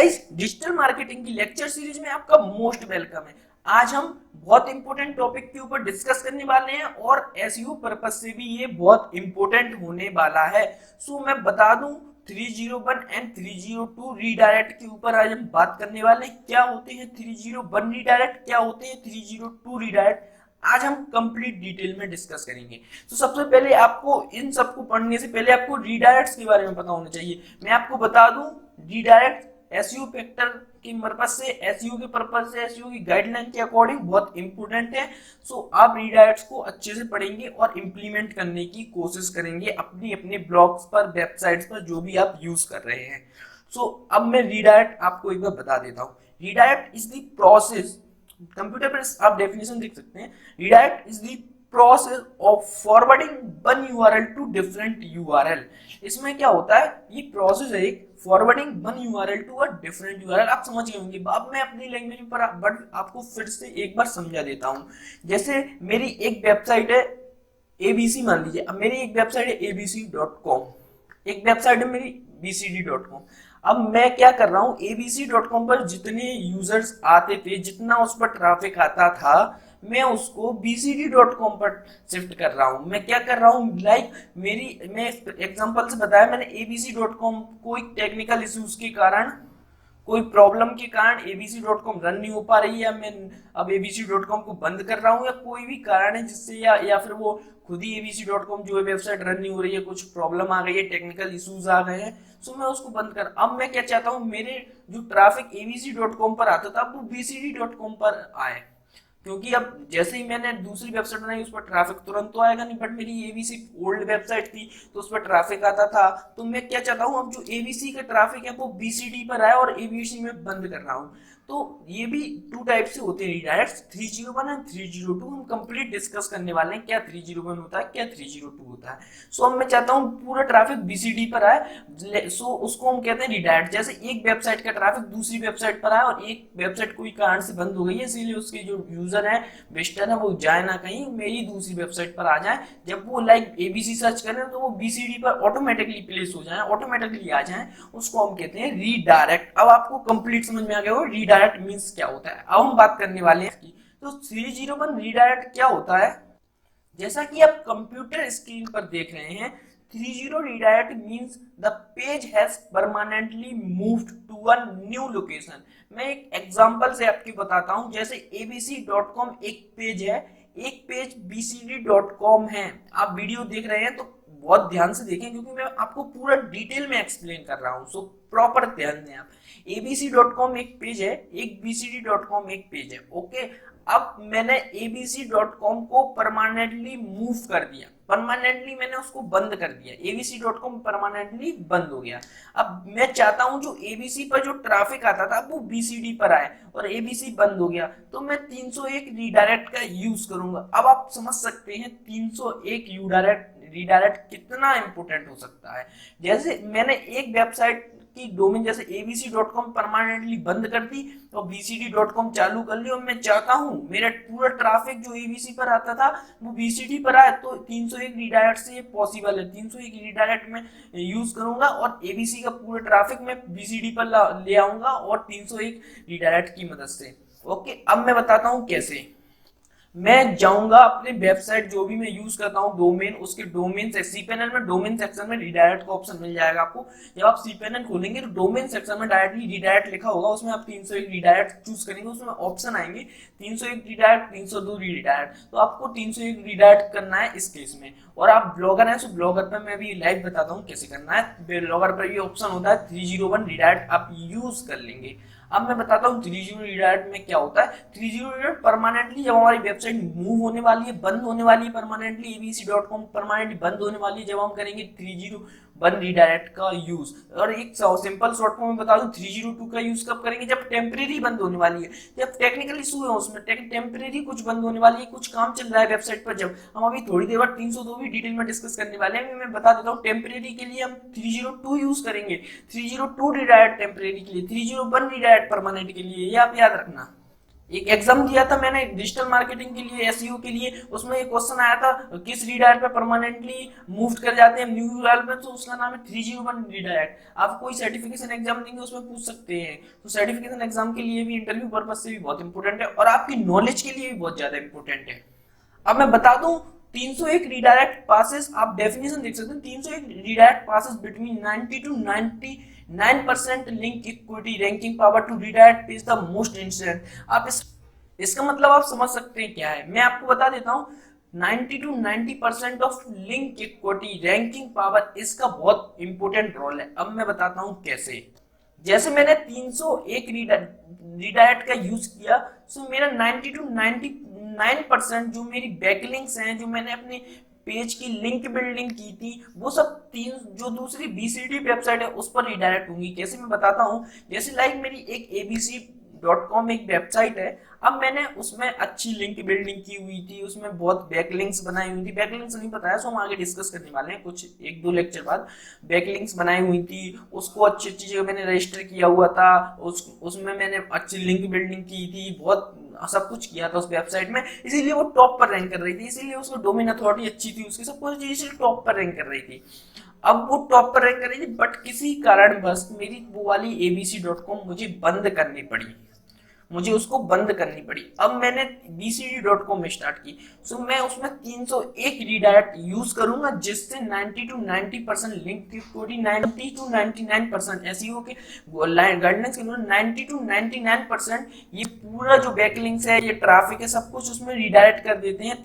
Guys, digital marketing की lecture series में आपका मोस्ट वेलकम है। आज हम बहुत इंपॉर्टेंट टॉपिक के ऊपर डिस्कस करने वाले हैं और एसईओ पर्पस से भी ये बहुत इंपॉर्टेंट होने वाला है। मैं बता दूं 301 एंड 302 रीडायरेक्ट के ऊपर आज हम बात करने वाले हैं। क्या होते हैं 301 रीडायरेक्ट, क्या होते हैं 302 रीडायरेक्ट, आज हम कंप्लीट डिटेल में डिस्कस करेंगे। तो सबसे पहले आपको इन सबको पढ़ने से पहले आपको रीडायरेक्ट्स के बारे में पता होना चाहिए। मैं आपको बता दूं रीडायरेक्ट एसईओ फैक्टर की पर्पस से, एसईओ के पर्पस से, एसईओ की गाइडलाइन के अकॉर्डिंग बहुत इंपॉर्टेंट है। आप रीडायरेक्ट्स को अच्छे से पढ़ेंगे और इंप्लीमेंट करने की कोशिश करेंगे अपनी अपने ब्लॉग्स पर, वेबसाइट्स पर, जो भी आप यूज कर रहे हैं। अब मैं रीडायरेक्ट आपको एक बार बता देता हूँ। Redirect is the process, computer पर आप डेफिनेशन देख सकते हैं। Redirect is the process of forwarding one URL to different URL. इसमें क्या होता है, ये प्रोसेस है एक forwarding one URL to a different URL. आप समझ गए होंगे। अब मैं अपनी लैंग्वेज पर बट आपको फिर से एक बार समझा देता हूँ। जैसे मेरी एक वेबसाइट है एबीसी, मान लीजिए। अब मेरी एक वेबसाइट है abc.com, एक वेबसाइट है मेरी bcd.com। अब मैं क्या कर रहा हूँ, abc.com पर जितने यूजर्स आते थे, जितना उस पर ट्रैफिक आता था, मैं उसको bcd.com पर शिफ्ट कर रहा हूँ। मैं क्या कर रहा हूँ, मैं एग्जांपल से बताया, मैंने abc.com कोई टेक्निकल इश्यूज के कारण, कोई प्रॉब्लम के कारण abc.com रन नहीं हो पा रही है, या मैं अब abc.com को बंद कर रहा हूँ, या कोई भी कारण है जिससे, या फिर वो खुद ही abc.com जो है वेबसाइट रन नहीं हो रही है, कुछ प्रॉब्लम आ गई है, टेक्निकल इश्यूज आ गए हैं, मैं उसको बंद कर। अब मैं क्या चाहता हूँ, मेरे जो ट्रैफिक abc.com पर आता था वो bcd.com पर आए, क्योंकि अब जैसे ही मैंने दूसरी वेबसाइट बनाई उस पर ट्रैफिक तुरंत तो आएगा नहीं। बट मेरी एबीसी ओल्ड वेबसाइट थी तो उस पर ट्रैफिक आता था। तो मैं क्या चाहता हूँ, अब जो एबीसी का ट्रैफिक है वो बीसीडी पर आए और एबीसी में बंद कर रहा हूँ। तो ये भी टू टाइप से होते हैं रीडायरेक्ट्स, 301 और 302। हम कंप्लीट डिस्कस करने वाले हैं क्या 301 होता है, क्या 302 होता है। अब मैं चाहता हूँ पूरा ट्रैफिक बीसीडी पर आए, उसको हम कहते हैं रीडायरेक्ट। जैसे एक वेबसाइट का ट्रैफिक दूसरी वेबसाइट पर आए और एक वेबसाइट कोई कारण से बंद हो गई है, इसीलिए उसके जो यूजर है, विजिटर है, वो जाए ना कहीं, मेरी दूसरी वेबसाइट पर आ जाए। जब वो लाइक एबीसी सर्च करें तो वो बीसीडी पर ऑटोमेटिकली प्लेस हो जाए, ऑटोमेटिकली आ जाए, उसको हम कहते हैं रीडायरेक्ट। अब आपको कंप्लीट समझ में आ गया होगा रीडायरेक्ट मींस क्या होता है। अब हम बात करने वाले हैं इसकी। तो 301 रीडायरेक्ट क्या होता है, जैसा कि आप कंप्यूटर स्क्रीन पर देख रहे हैं, 30 redirect means the page has permanently moved to a new location। मैं एक एग्जांपल से आपको बताता हूं। जैसे abc.com एक पेज है, एक पेज bcd.com है। आप वीडियो देख रहे हैं तो बहुत ध्यान से देखें, क्योंकि मैं आपको पूरा डिटेल में एक्सप्लेन कर रहा हूं। प्रॉपर ध्यान दें आप। abc.com एक पेज है, एक bcd.com एक पेज है। ओके, अब मैंने abc.com को परमानेंटली मूव कर दिया, परमानेंटली मैंने उसको बंद कर दिया, abc.com परमानेंटली बंद हो गया। अब मैं चाहता हूं जो abc पर जो ट्रैफिक आता था वो bcd पर आए, और abc बंद हो गया, तो मैं 301 रीडायरेक्ट का यूज करूंगा। अब आप समझ सकते हैं 301 रीडायरेक्ट कितना इंपोर्टेंट हो सकता है। जैसे मैंने एक वेबसाइट की डोमेन जैसे abc.com परमानेंटली बंद कर दी और bcd.com चालू कर ली, और मैं चाहता हूं मेरा पूरा ट्रैफिक जो abc पर आता था वो bcd पर आए, तो 301 रीडायरेक्ट से ये पॉसिबल है। 301 रीडायरेक्ट में यूज करूंगा और abc का पूरा ट्रैफिक मैं bcd पर ले आऊंगा, और 301 रीडायरेक्ट की मदद से। ओके, अब मैं बताता हूं कैसे। मैं जाऊंगा अपने वेबसाइट जो भी मैं यूज करता हूं डोमेन, उसके डोमेन से cPanel में डोमेन सेक्शन में रीडायरेक्ट का ऑप्शन मिल जाएगा आपको। जब आप cPanel खोलेंगे तो डोमेन सेक्शन में डायरेक्टली रीडायरेक्ट लिखा होगा, उसमें आप 301 रीडायरेक्ट चूज करेंगे, उसमें ऑप्शन आएंगे 301 रीडायरेक्ट, 302 रीडायरेक्ट। तो आपको 301 रीडायरेक्ट करना है इस केस में। और आप ब्लॉगर हैं, ब्लॉगर पर मैं भी लाइव बताता हूँ कैसे करना है। ब्लॉगर पर ये ऑप्शन होता है 301 रीडायरेक्ट, आप यूज कर लेंगे। अब मैं बताता हूँ 301 रीडायरेक्ट में क्या होता है। 301 रीडायरेक्ट परमानेंटली जब हमारी वेबसाइट मूव होने वाली है, बंद होने वाली है, परमानेंटली abc.com परमानेंटली बंद होने वाली है, जब हम करेंगे 301 रीडायरेक्ट का यूज। और एक सिंपल शॉर्ट फॉर्म में बता दूं 302 का यूज कब करेंगे, जब टेम्परेरी बंद होने वाली है, जब टेक्निकल इशू है उसमें, टेम्परेरी कुछ बंद होने वाली है, कुछ काम चल रहा है वेबसाइट पर। जब हम अभी थोड़ी देर बाद 302 भी डिटेल में डिस्कस करने वाले हैं, मैं बता देता हूँ टेम्परेरी के लिए हम 302 यूज करेंगे, 302 रीडायरेक्ट टेम्परेरी के लिए, 301 रीडायरेक्ट परमानेंट के लिए, ये आप याद रखना। एक एग्जाम दिया था मैंने डिजिटल मार्केटिंग के लिए, एसईओ के लिए, उसमें एक क्वेश्चन आया था किस रीडायरेक्ट पे परमानेंटली मूव कर जाते हैं न्यू यूआरएल पे, तो उसका नाम है 301 रीडायरेक्ट। आप कोई सर्टिफिकेशन एग्जाम देंगे उसमें पूछ सकते हैं, तो सर्टिफिकेशन एग्जाम के लिए भी, इंटरव्यू पर्पज से भी बहुत इंपॉर्टेंट है और आपकी नॉलेज के लिए भी बहुत ज्यादा इंपॉर्टेंट है। अब मैं बता दूं 301 रीडायरेक्ट पासेस, आप डेफिनेशन देख सकते हैं, 301 redirect passes between 90 to 99% link equity ranking power to redirect page the most instant. आप इसका मतलब आप समझ सकते हैं क्या है, मैं आपको बता देता हूं। 90 to 90% of link equity ranking power इसका बहुत इंपॉर्टेंट रोल है। अब मैं बताता हूं कैसे। जैसे मैंने 301 रीडायरेक्ट का यूज किया, सो मेरा 90 टू 99% जो मेरी बैकलिंक्स हैं, जो मैंने अपने पेज की लिंक बिल्डिंग की थी, वो सब तीन जो दूसरी बीसीडी वेबसाइट है उस पर रिडायरेक्ट होंगी। कैसे मैं बताता हूँ। जैसे लाइक मेरी एक abc.com एक वेबसाइट है, अब मैंने उसमें अच्छी लिंक बिल्डिंग की हुई थी, उसमें बहुत बैकलिंक्स बनाई हुई थी, बैकलिंक्स नहीं पता है सो हम आगे डिस्कस करने वाले हैं कुछ 1-2 लेक्चर बाद। बैकलिंक्स बनाई हुई थी, उसको अच्छी अच्छी जगह मैंने रजिस्टर किया हुआ था, उसमें मैंने अच्छी लिंक बिल्डिंग की थी, बहुत सब कुछ किया था उस वेबसाइट में, इसीलिए वो टॉप पर रैंक कर रही थी, इसीलिए उसको डोमेन अथॉरिटी अच्छी थी, उसकी सब कुछ इसलिए टॉप पर रैंक कर रही थी। अब वो टॉप पर रैंक कर रही थी, बट किसी कारण बस मेरी वो वाली abc.com मुझे बंद करनी पड़ी, मुझे उसको बंद करनी पड़ी। अब मैंने bcd.com में स्टार्ट की, सो मैं उसमें 301 रीडायरेक्ट यूज करूंगा, जिससे 90 टू 90% लिंक की 90 टू 99% एसईओ के गाइडलाइंस के अनुसार 90 टू 99% ये पूरा जो बैकलिंक्स है, ये ट्रैफिक है, सब कुछ उसमें रीडायरेक्ट कर देते हैं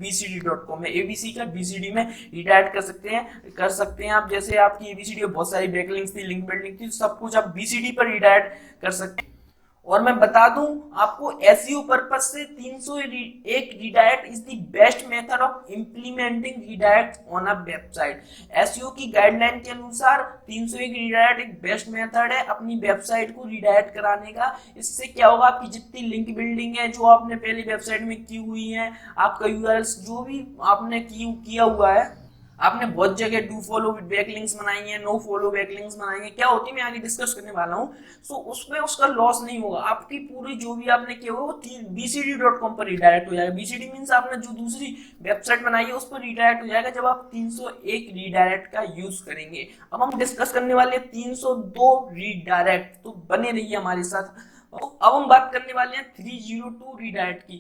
bcd.com में। abc का bcd में रीडायरेक्ट कर सकते हैं आप। जैसे आपकी abcd में बहुत सारी बैकलिंक्स थी, लिंक बिल्डिंग थी, सब कुछ आप bcd पर रीडायरेक्ट कर सकते हैं। और मैं बता दूं आपको एसईओ पर्पस से 301 redirect is the best method of implementing redirect on a website. SEO की गाइडलाइन के अनुसार 301 रीडायरेक्ट एक बेस्ट मेथड है अपनी वेबसाइट को रीडायरेक्ट कराने का। इससे क्या होगा, आपकी जितनी लिंक बिल्डिंग है जो आपने पहले वेबसाइट में की हुई है, आपका यूआरएल्स जो भी आपने किया हुआ है, आपने बहुत जगह डू फॉलो बैकलिंक्स बनाई है, नो फॉलो बैकलिंक्स बनाई है, क्या होती है मैं आगे डिस्कस करने वाला हूँ। सो उसमें उसका लॉस नहीं होगा, आपकी पूरी जो भी आपने किया होगा वो bcd.com पर रिडायरेक्ट हो जाएगा। bcd मींस आपने जो दूसरी वेबसाइट बनाई है उस पर रिडायरेक्ट हो जाएगा जब आप 301 रीडायरेक्ट का यूज करेंगे। अब हम डिस्कस करने वाले 302 रीडायरेक्ट, तो बने रहिए हमारे साथ। अब हम बात करने वाले हैं 302 रीडायरेक्ट की।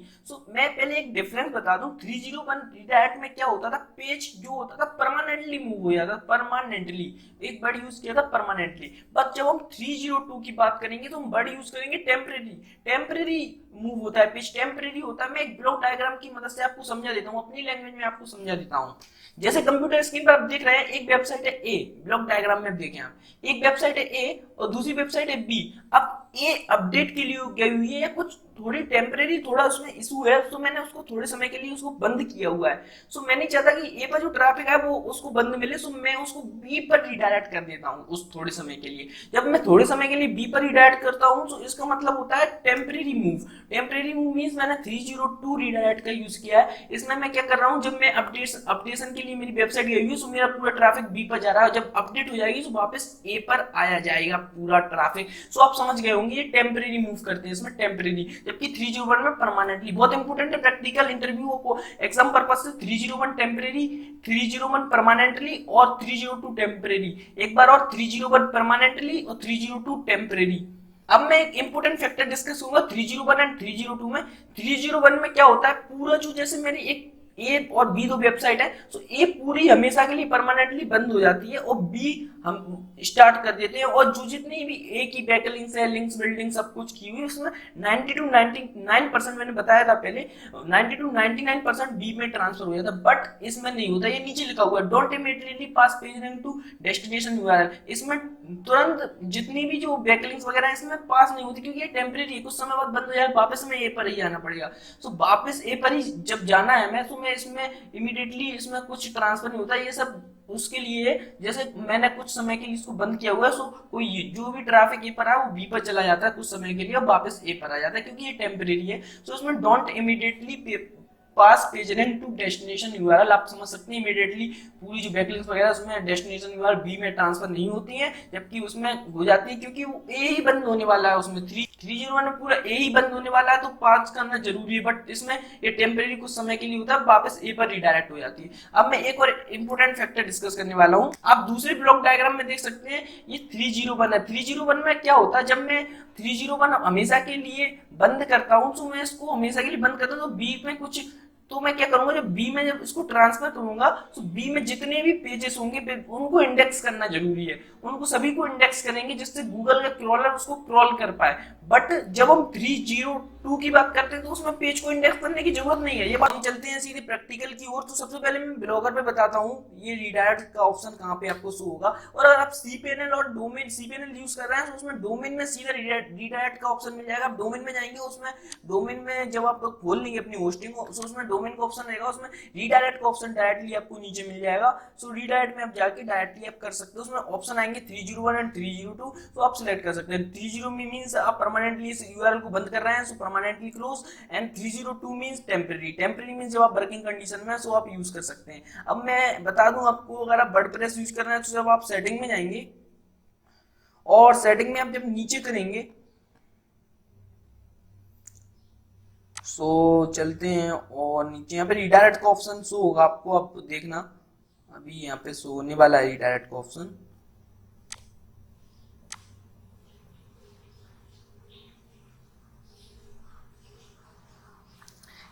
मैं पहले एक डिफरेंस बता दूं। 301 रीडायरेक्ट में क्या होता था, पेज जो होता था परमानेंटली मूव हो जाता था, परमानेंटली एक वर्ड यूज किया था परमानेंटली। बट जब हम 302 की बात करेंगे तो हम वर्ड यूज करेंगे टेम्परेरी मूव होता है, पेज टेम्परेरी होता है। मैं एक ब्लॉक डायग्राम की मदद से आपको समझा देता हूँ, अपनी लैंग्वेज में आपको समझा देता हूँ। जैसे कंप्यूटर स्क्रीन पर आप देख रहे हैं, एक वेबसाइट है ए, ब्लॉक डायग्राम में देखें आप, एक वेबसाइट है ए और दूसरी वेबसाइट है बी। अब ए अपडेट के लिए गई हुई है या कुछ थोड़ी टेम्परेरी थोड़ा उसमें इशू है, तो मैंने उसको थोड़े समय के लिए उसको बंद किया हुआ है। सो मैं नहीं चाहता कि ए पर जो ट्रैफिक है वो उसको बंद मिले, सो मैं उसको बी पर रिडायरेक्ट कर देता हूँ उस थोड़े समय के लिए। जब मैं थोड़े समय के लिए बी पर रिडायरेक्ट करता हूँ तो इसका मतलब होता है temporary move. Temporary move means मैंने 302 रिडायरेक्ट का यूज किया है। इसमें मैं क्या कर रहा हूँ, जब मैं अपडेशन के लिए मेरी वेबसाइट गई हुई है, सो मेरा पूरा ट्रैफिक बी पर जा रहा है, जब अपडेट हो जाएगी तो वापस ए पर आया जाएगा पूरा ट्रैफिक। सो आप समझ गए होंगे ये टेम्परेरी मूव करते हैं इसमें, टेम्परेरी। जबकि 301 में परमानेंटली, बहुत इंपॉर्टेंट है प्रैक्टिकल इंटरव्यू को एग्जाम पर्पस से। 301 टेम्परेरी, 301 परमानेंटली और 302 टेम्परेरी। एक बार और 301 परमानेंटली और 302 टेम्परेरी। अब मैं एक इंपॉर्टेंट फैक्टर डिस्कस करूंगा 301 एंड 302 में। 301 में क्या होता है, पूरा जो जैसे मेरी एक ए और बी दो वेबसाइट है, तो ए पूरी हमेशा के लिए परमानेंटली बंद हो जाती है और बी हम स्टार्ट कर देते हैं। और जो जितनी भी ए की बैकलिंक्स है, लिंक्स बिल्डिंग सब कुछ की हुई, उसमें 90 टू 99% मैंने बताया था पहले, 90 टू 99% बी में ट्रांसफर हो जाता है। बट इसमें नहीं होता, ये नीचे लिखा हुआ है, don't immediately pass page link to destination URL. इसमें तुरंत जितनी भी जो बैकलिंक्स वगैरह है इसमें पास नहीं होती, क्योंकि ये टेम्परेरी, कुछ समय बाद बंद हो जाए, वापस हमें ए पर ही आना पड़ेगा। सो वापस ए पर ही जब जाना है मैं, तो मैं इसमें इमीडिएटली इसमें कुछ ट्रांसफर नहीं होता। ये सब उसके लिए, जैसे मैंने कुछ समय के लिए इसको बंद किया हुआ है, सो कोई जो भी ट्रैफिक ए पर है वो बी पर चला जाता है कुछ समय के लिए और वापस ए पर आ जाता है, क्योंकि ये टेम्परेरी है। सो उसमें don't immediately pass PageRank to destination URL. आप समझ सकते हैं इमीडिएटली पूरी जो बैकलिंक्स वगैरह उसमें डेस्टिनेशन यूआरएल बी में ट्रांसफर नहीं होती है, जबकि उसमें हो जाती है, क्योंकि वो ए ही बंद होने वाला है, उसमें 301 में पूरा ए ही बंद होने वाला है, तो पास करना जरूरी है। बट इसमें ये टेम्परेरी कुछ समय के लिए होता है, वापस ए पर रिडायरेक्ट हो जाती है। अब मैं एक और इंपोर्टेंट फैक्टर डिस्कस करने वाला हूँ। आप दूसरे ब्लॉक डायग्राम में देख सकते हैं ये 301 है। 301 में क्या होता है, जब मैं 301 हमेशा के लिए बंद करता हूँ, तो मैं इसको हमेशा के लिए बंद करता हूँ, तो बी में कुछ, तो मैं क्या करूंगा, जब बी में जब इसको ट्रांसफर करूंगा तो बी में जितने भी पेजेस होंगे उनको इंडेक्स करना जरूरी है, उनको सभी को इंडेक्स करेंगे जिससे गूगल का क्रॉलर उसको क्रॉल कर पाए। बट जब हम 302 की बात करते हैं तो उसमें पेज को इंडेक्स करने की जरूरत नहीं है। ये बात चलते हैं सीधे प्रैक्टिकल की ओर। तो सबसे पहले मैं ब्लॉगर पे बताता हूँ ये रीडायरेक्ट का ऑप्शन कहाँ पे आपको शो होगा। और अगर आप cPanel और डोमेन cPanel यूज कर रहे हैं तो उसमें डोमेन में सीधा रीडायरेक्ट का ऑप्शन मिल जाएगा। आप डोमेन में जाएंगे, उसमें डोमेन में जब आप खोल लेंगे अपनी होस्टिंग को, तो उसमें डोमेन का ऑप्शन रहेगा, उसमें रीडायरेक्ट का ऑप्शन डायरेक्टली आपको नीचे मिल जाएगा। सो रीडायरेक्ट में आप जाके डायरेक्टली आप कर सकते हो। उसमें ऑप्शन आएंगे 301 एंड 302, तो आप सिलेक्ट कर सकते हैं। 30 मींस आप परमानेंटली इस यूआरएल को बंद कर रहे हैं, so permanently close, and 302 means temporary. Temporary means जब आप वर्किंग कंडीशन में, सो आप यूज कर सकते हैं। अब मैं बता दूं आपको, अगर आप वर्डप्रेस यूज कर रहे हैं तो जब आप सेटिंग में जाएंगे और सेटिंग में आप जब नीचे करेंगे, सो चलते हैं और नीचे यहाँ पे रीडायरेक्ट का ऑप्शन शो होगा आपको, आप देखना अभी यहाँ पे शो होने वाला है रीडायरेक्ट का ऑप्शन।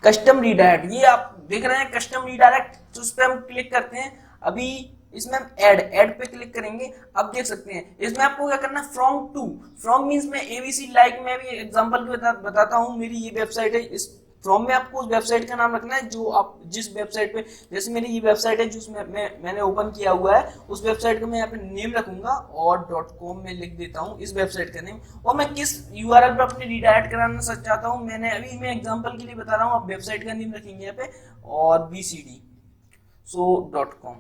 कस्टम रीडायरेक्ट, ये आप देख रहे हैं कस्टम रीडायरेक्ट, तो उस पर हम क्लिक करते हैं। अभी इसमें हम ऐड पे क्लिक करेंगे। अब देख सकते हैं इसमें आपको क्या करना है, फ्रॉम टू, फ्रॉम मींस मैं एबीसी लाइक में भी एग्जांपल बताता हूँ, मेरी ये वेबसाइट है, इस फ्रॉम में आपको उस वेबसाइट का नाम रखना है जो आप जिस वेबसाइट पे, जैसे मेरी ये वेबसाइट है जो मैंने ओपन किया हुआ है, उस वेबसाइट का मैं यहाँ पे नेम रखूंगा और .com में लिख देता हूँ इस वेबसाइट का नेम, और मैं किस यूआरएल पर अपने रीडायरेक्ट कराना चाहता हूँ, मैंने अभी मैं एग्जांपल के लिए बता रहा हूँ, आप वेबसाइट का नेम रखेंगे यहाँ पे और bcd .com।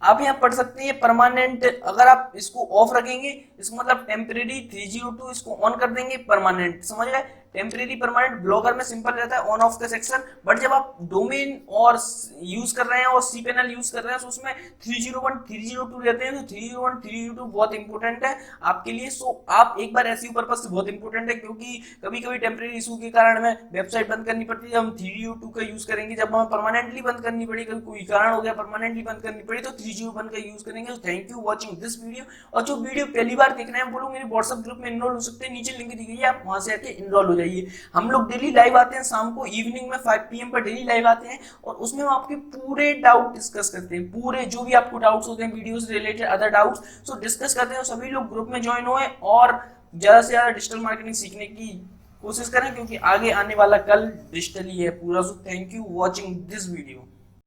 आप यहाँ पढ़ सकते हैं परमानेंट, अगर आप इसको ऑफ रखेंगे इसको मतलब टेम्परेरी, 302 इसको ऑन कर देंगे परमानेंट, समझ गए। टेम्परेरी परमानेंट ब्लॉगर में सिंपल रहता है ऑन ऑफ का सेक्शन, बट जब आप डोमेन और यूज कर रहे हैं और cPanel यूज कर रहे हैं तो उसमें 301 302 रहते हैं, तो 301 302 बहुत इंपॉर्टेंट है आपके लिए। सो आप एक बार एसईओ पर्पस से बहुत इंपॉर्टेंट है, क्योंकि कभी कभी टेम्परेरी इशू के कारण हमें वेबसाइट बंद करनी पड़ती है, हम 302 का यूज करेंगे। जब हमें परमानेंटली बंद करनी पड़ी, कोई कारण हो गया परमानेंटली बंद करनी पड़ी, तो 301 का यूज करेंगे। तो thank you watching this video. और जो वीडियो पहली बार देख रहे हैं वो लोग मेरे व्हाट्सएप ग्रुप में इनरोल हो सकते हैं, नीचे लिंक दी गई है, आप वहां से आके इनरोल हो जाइए। हम लोग डेली लाइव आते हैं शाम को इवनिंग में 5 PM पर डेली लाइव आते हैं, और उसमें हम आपके पूरे डाउट डिस्कस करते हैं, पूरे जो भी आपको डाउट्स होते हैं वीडियो से रिलेटेड अदर डाउट्स, सो डिस्कस करते हैं। सभी लोग ग्रुप में ज्वाइन हुए और ज्यादा से ज्यादा डिजिटल मार्केटिंग सीखने की कोशिश करें, क्योंकि आगे आने वाला कल डिजिटल ही है पूरा। So thank you watching this video.